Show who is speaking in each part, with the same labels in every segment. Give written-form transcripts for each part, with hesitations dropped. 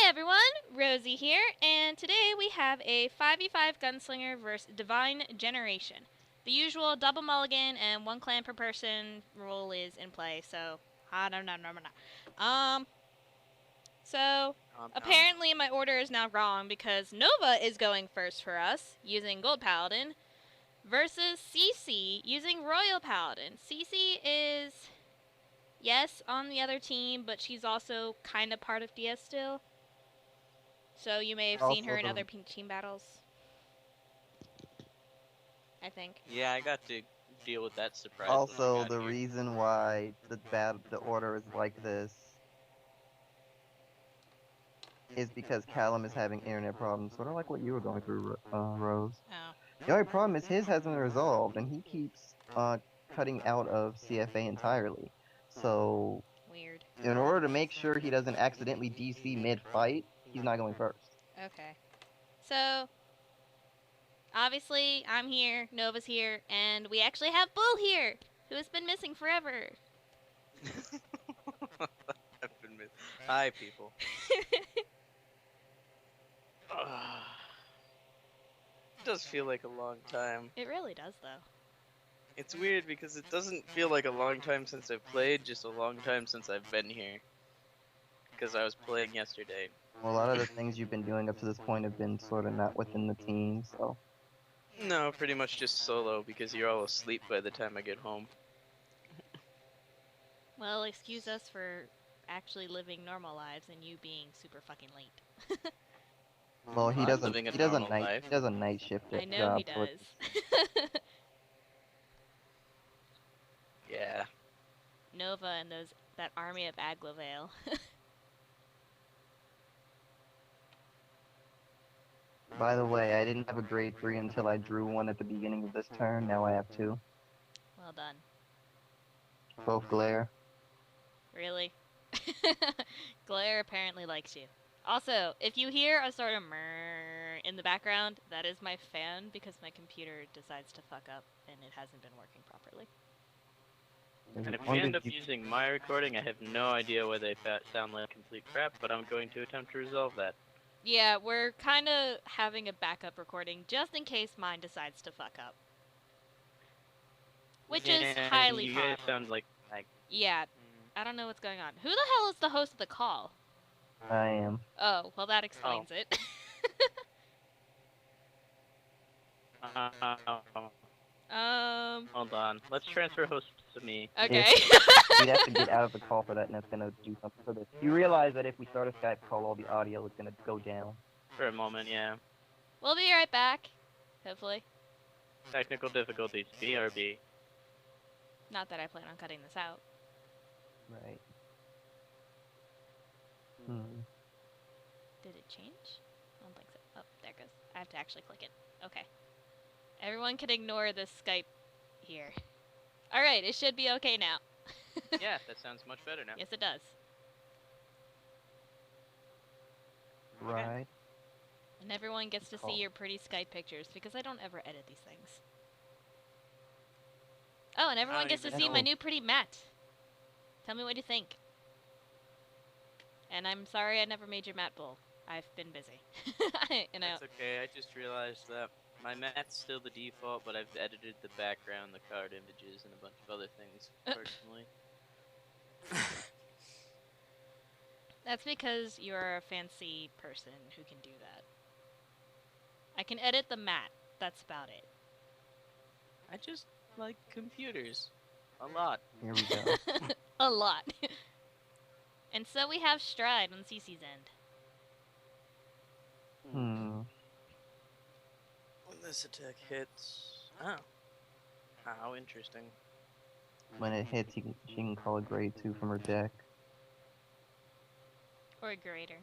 Speaker 1: everyone, Rosie here, and today we have a 5v5 Gunslinger versus Divine Generation. The usual double mulligan and one clan per person rule is in play, so... apparently my order is now wrong because Nova is going first for us, using Gold Paladin, versus Cece, using Royal Paladin. Cece is, yes, on the other team, but she's also kind of part of DS still. So you may have seen her in other team battles. I think.
Speaker 2: Yeah, I got to deal with that surprise.
Speaker 3: Also, the reason why the order is like this is because Callum is having internet problems, sort of like what you were going through, Rose.
Speaker 1: Oh.
Speaker 3: The only problem is his hasn't been resolved, and he keeps cutting out of CFA entirely. So,
Speaker 1: weird.
Speaker 3: In order to make sure he doesn't accidentally DC mid-fight, he's not going first.
Speaker 1: Okay. So, obviously, I'm here, Nova's here, and we actually have Bull here, who has been missing forever.
Speaker 2: I've been missing. Hi, people. It does feel like a long time.
Speaker 1: It really does, though.
Speaker 2: It's weird because it doesn't feel like a long time since I've played, just a long time since I've been here. Because I was playing yesterday.
Speaker 3: Well, a lot of the things you've been doing up to this point have been sort of not within the team, so...
Speaker 2: No, pretty much just solo, because you're all asleep by the time I get home.
Speaker 1: Well, excuse us for actually living normal lives and you being super fucking late.
Speaker 3: Well, he does a night shift
Speaker 1: I know he does.
Speaker 2: Yeah.
Speaker 1: Nova and that army of Aglavale.
Speaker 3: By the way, I didn't have a grade 3 until I drew one at the beginning of this turn. Now I have 2.
Speaker 1: Well done.
Speaker 3: Both glare.
Speaker 1: Really? Glare apparently likes you. Also, if you hear a sort of murr in the background, that is my fan because my computer decides to fuck up and it hasn't been working properly.
Speaker 2: And if we end up using my recording, I have no idea why they sound like complete crap, but I'm going to attempt to resolve that.
Speaker 1: Yeah, we're kind of having a backup recording just in case mine decides to fuck up. Which is highly possible.
Speaker 2: You guys sound like...
Speaker 1: Yeah, I don't know what's going on. Who the hell is the host of the call?
Speaker 3: I am.
Speaker 1: Oh, well that explains it.
Speaker 2: Hold on. Let's transfer hosts to me.
Speaker 1: Okay.
Speaker 3: You'd have to get out of the call for that, and that's gonna do something for this. You realize that if we start a Skype call, all the audio is gonna go down.
Speaker 2: For a moment, yeah.
Speaker 1: We'll be right back. Hopefully.
Speaker 2: Technical difficulties. BRB.
Speaker 1: Not that I plan on cutting this out.
Speaker 3: Right.
Speaker 1: Did it change? I don't think so. Oh, there it goes. I have to actually click it. Okay. Everyone can ignore this Skype here. Alright, it should be okay now.
Speaker 2: Yeah, that sounds much better now.
Speaker 1: Yes, it does.
Speaker 3: Right.
Speaker 1: And everyone gets to see your pretty Skype pictures because I don't ever edit these things. Oh, and everyone gets to see my new pretty mat. Tell me what you think. And I'm sorry I never made your mat bowl. I've been busy.
Speaker 2: That's okay, I just realized that my mat's still the default, but I've edited the background, the card images, and a bunch of other things, personally.
Speaker 1: That's because you're a fancy person who can do that. I can edit the mat. That's about it.
Speaker 2: I just like computers. A lot.
Speaker 3: Here we go.
Speaker 1: A lot. And so we have Stride on Cece's end.
Speaker 3: Hmm.
Speaker 2: When this attack hits... Oh. How interesting.
Speaker 3: When it hits, she can call a grade 2 from her deck.
Speaker 1: Or greater.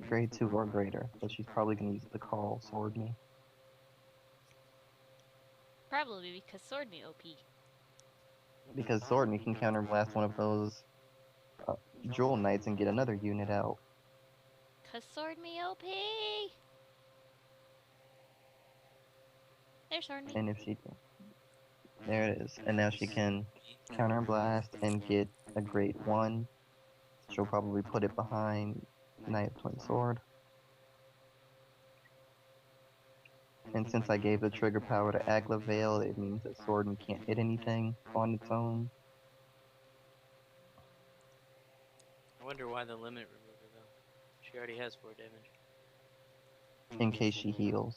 Speaker 3: Grade 2 or greater, but she's probably going to use the call Sword Me.
Speaker 1: Probably because Sword Me OP.
Speaker 3: Because Sword Me can counterblast one of those Jewel Knights and get another unit out.
Speaker 1: Cause Sword Me OP! There's Sword Me.
Speaker 3: And if she can... There it is. And now she can counterblast and get a grade 1. She'll probably put it behind Knight Twin Sword. And since I gave the trigger power to Agla Veil, it means that Sword can't hit anything on its own.
Speaker 2: I wonder why the limit remover though. She already has 4 damage.
Speaker 3: In case she heals.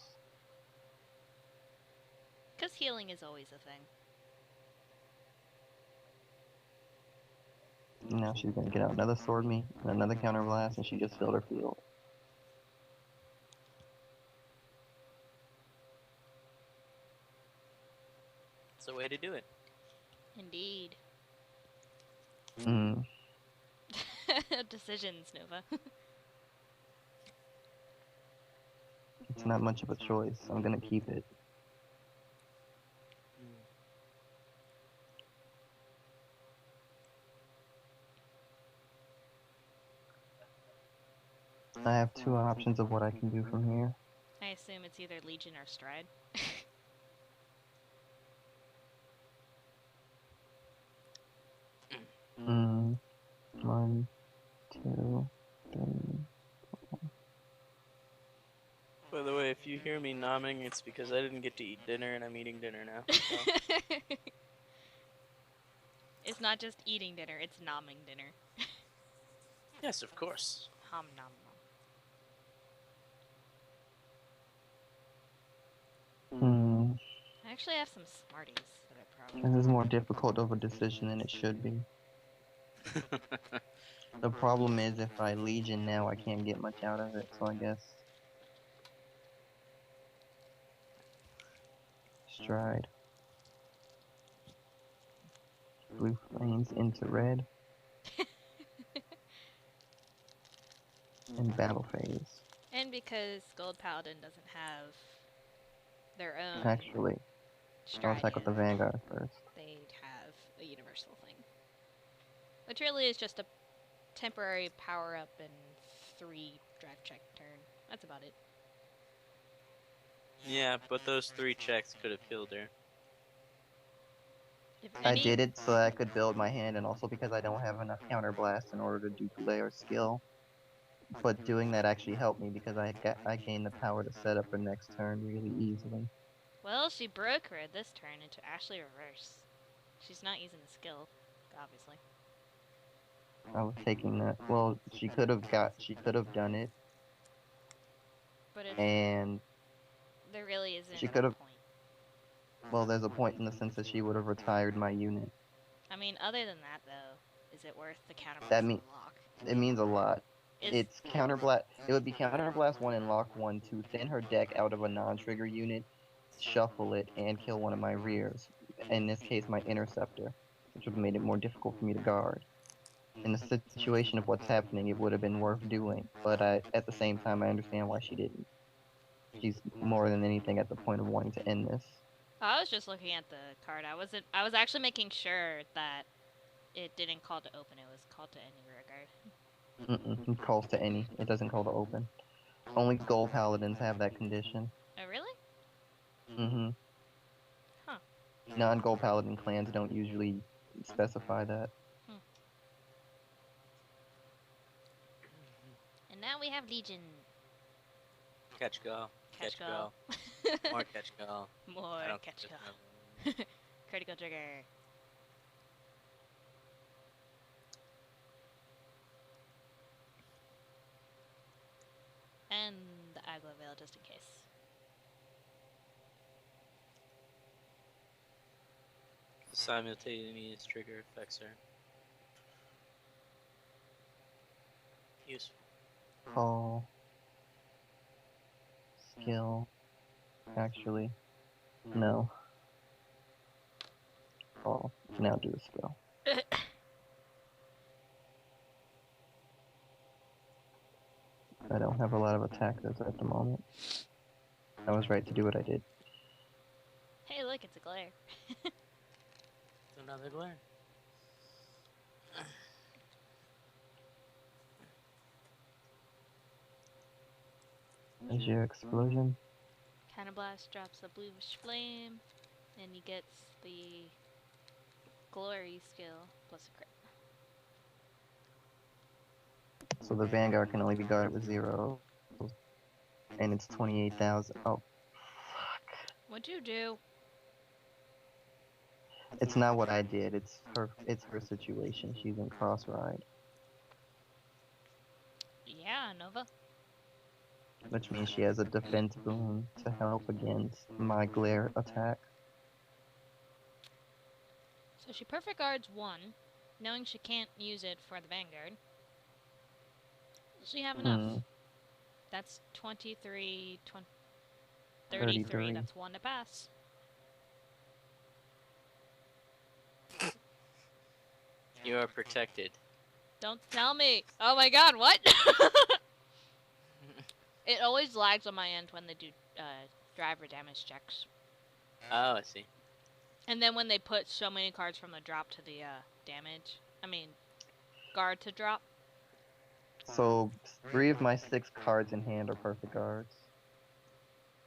Speaker 1: Because healing is always a thing.
Speaker 3: Now she's gonna get out another Sword Me, and another Counter Blast, and she just filled her field.
Speaker 2: It's a way to do it.
Speaker 1: Indeed.
Speaker 3: Mm.
Speaker 1: Decisions, Nova.
Speaker 3: It's not much of a choice. I'm gonna keep it. I have 2 options of what I can do from here.
Speaker 1: I assume it's either Legion or Stride.
Speaker 3: Mm. 1, 2, 3.
Speaker 2: By the way, if you hear me nomming, it's because I didn't get to eat dinner and I'm eating dinner now. So.
Speaker 1: It's not just eating dinner, it's nomming dinner.
Speaker 2: Yes, of course.
Speaker 1: Hom nom nom. I actually have some Smarties that I probably...
Speaker 3: This is more difficult of a decision than it should be. The problem is if I Legion now, I can't get much out of it, so I guess... Stride. Blue flames into red. And battle phase.
Speaker 1: And because Gold Paladin doesn't have their own
Speaker 3: Actually, I'll
Speaker 1: Stride
Speaker 3: attack with the
Speaker 1: in,
Speaker 3: Vanguard first.
Speaker 1: they'd have a universal thing. Which really is just a temporary power-up and 3 drag check turn. That's about it.
Speaker 2: Yeah, but those 3 checks could have killed her.
Speaker 1: If
Speaker 3: I
Speaker 1: any-
Speaker 3: did it so that I could build my hand, and also because I don't have enough counter blast in order to do player skill. But doing that actually helped me because I gained the power to set up her next turn really easily.
Speaker 1: Well, she broke her this turn into Ashley Reverse. She's not using the skill, obviously.
Speaker 3: I was taking that. Well, she could have done it,
Speaker 1: But
Speaker 3: and
Speaker 1: there really isn't
Speaker 3: she
Speaker 1: a
Speaker 3: could have.
Speaker 1: point.
Speaker 3: Well, there's a point in the sense that she would have retired my unit.
Speaker 1: I mean, other than that, though, is it worth the counterblast
Speaker 3: That
Speaker 1: and
Speaker 3: mean-
Speaker 1: lock?
Speaker 3: It means a lot.
Speaker 1: It's
Speaker 3: It's counterblast. It would be counterblast 1 and lock 1 to thin her deck out of a non-trigger unit, shuffle it, and kill one of my rears. In this case, my interceptor, which would have made it more difficult for me to guard. In the situation of what's happening, it would have been worth doing, but at the same time, I understand why she didn't. She's more than anything at the point of wanting to end this.
Speaker 1: I was just looking at the card. I was actually making sure that it didn't call to open. It was called to any rearguard.
Speaker 3: It calls to any. It doesn't call to open. Only Gold Paladins have that condition.
Speaker 1: Oh, really?
Speaker 3: Mm-hmm.
Speaker 1: Huh.
Speaker 3: Non-Gold Paladin clans don't usually specify that.
Speaker 1: And now we have Legion.
Speaker 2: Catch go.
Speaker 1: Catch
Speaker 2: Catch
Speaker 1: go.
Speaker 2: go. More catch go.
Speaker 1: More
Speaker 2: I don't
Speaker 1: catch
Speaker 2: think
Speaker 1: go.
Speaker 2: that's
Speaker 1: Critical trigger. And the Agla Veil just in case.
Speaker 2: Simultaneous trigger affects her. Useful.
Speaker 3: Call. Skill. Actually. No. Call. Now do a skill. I don't have a lot of attackers at the moment. I was right to do what I did.
Speaker 1: Hey, look, it's a glare.
Speaker 2: Another glare.
Speaker 3: Is your explosion?
Speaker 1: Counterblast drops a bluish flame, and he gets the glory skill plus a crit.
Speaker 3: So the Vanguard can only be guarded with 0. And it's 28,000. Oh, fuck.
Speaker 1: What'd you do?
Speaker 3: It's not what I did. It's her situation. She's in cross ride.
Speaker 1: Yeah, Nova.
Speaker 3: Which means she has a defense boon to help against my glare attack.
Speaker 1: So she perfect guards 1, knowing she can't use it for the Vanguard. Does she have enough? That's 23, 33. That's 1 to pass.
Speaker 2: You are protected.
Speaker 1: Don't tell me. Oh my god, what? It always lags on my end when they do driver damage checks.
Speaker 2: Oh, I see.
Speaker 1: And then when they put so many cards from the drop to the guard to drop.
Speaker 3: So 3 of my 6 cards in hand are perfect guards.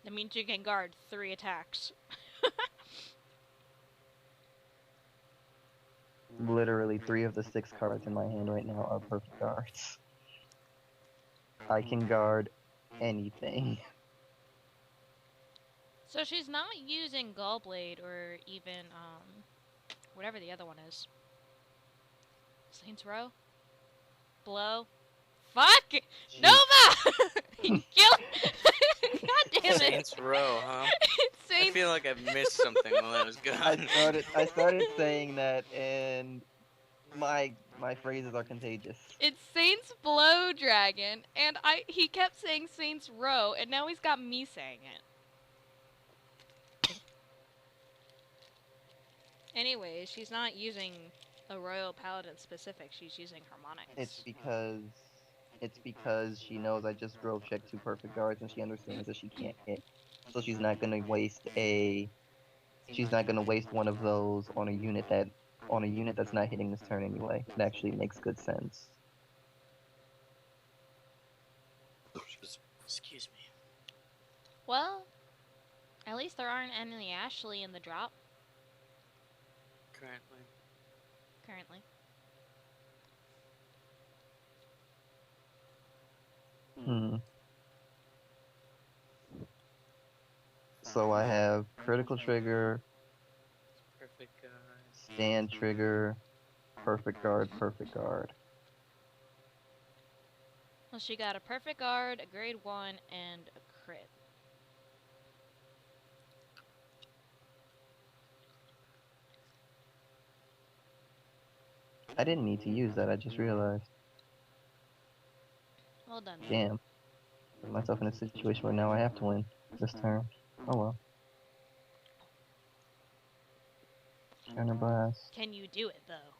Speaker 1: That means you can guard 3 attacks.
Speaker 3: Literally 3 of the 6 cards in my hand right now are perfect guards. I can guard anything.
Speaker 1: So she's not using Gallblade or even whatever the other one is. Saints Row? Blow? Fuck! Nova! You killed. God damn it!
Speaker 2: Saints Row, huh? I feel like I missed something while I was gone.
Speaker 3: I started saying that, and my phrases are contagious.
Speaker 1: It's Saints Blow Dragon, and he kept saying Saints Row, and now he's got me saying it. Anyways, she's not using a Royal Paladin specific, she's using Harmonics.
Speaker 3: It's because she knows I just drove check 2 perfect guards, and she understands that she can't hit. So she's not gonna waste one of those on a unit that's not hitting this turn anyway. It actually makes good sense.
Speaker 2: Excuse me.
Speaker 1: Well, at least there aren't any Ashley in the drop. Currently.
Speaker 3: So I have critical trigger,
Speaker 2: Perfect guard,
Speaker 3: stand trigger, perfect guard, perfect guard.
Speaker 1: Well, she got a perfect guard, a grade 1, and a crit.
Speaker 3: I didn't need to use that, I just realized.
Speaker 1: Well done.
Speaker 3: Damn. Put myself in a situation where now I have to win this turn. Oh well. Counter blast.
Speaker 1: Can you do it, though?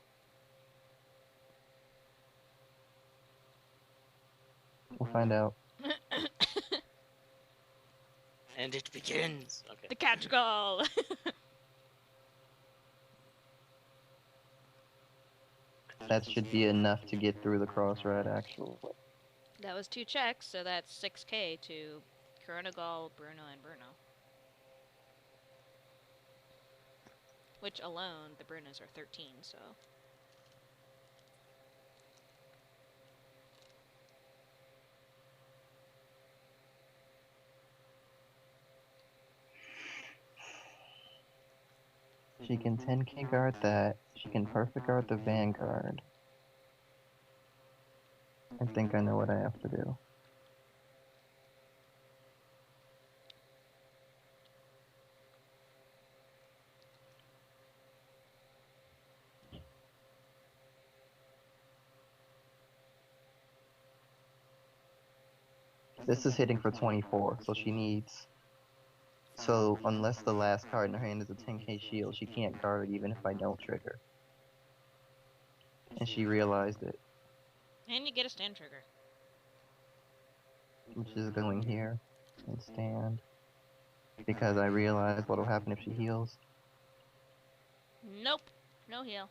Speaker 3: We'll find out.
Speaker 2: and it begins. Okay.
Speaker 1: The catch call!
Speaker 3: That should be enough to get through the cross ride, actually.
Speaker 1: That was 2 checks, so that's 6k to Koronagal, Bruno, and Bruno. Which alone, the Brunos are 13, so...
Speaker 3: She can 10k guard that. She can perfect guard the Vanguard. I think I know what I have to do. This is hitting for 24, so she needs... So, unless the last card in her hand is a 10k shield, she can't guard it even if I don't trigger. And she realized it.
Speaker 1: And you get a stand trigger.
Speaker 3: Which is going here. And stand. Because I realized what will happen if she heals.
Speaker 1: Nope. No heal.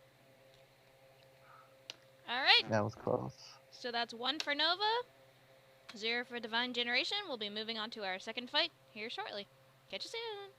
Speaker 1: Alright.
Speaker 3: That was close.
Speaker 1: So that's 1 for Nova. 0 for Divine Generation. We'll be moving on to our second fight here shortly. Catch you soon!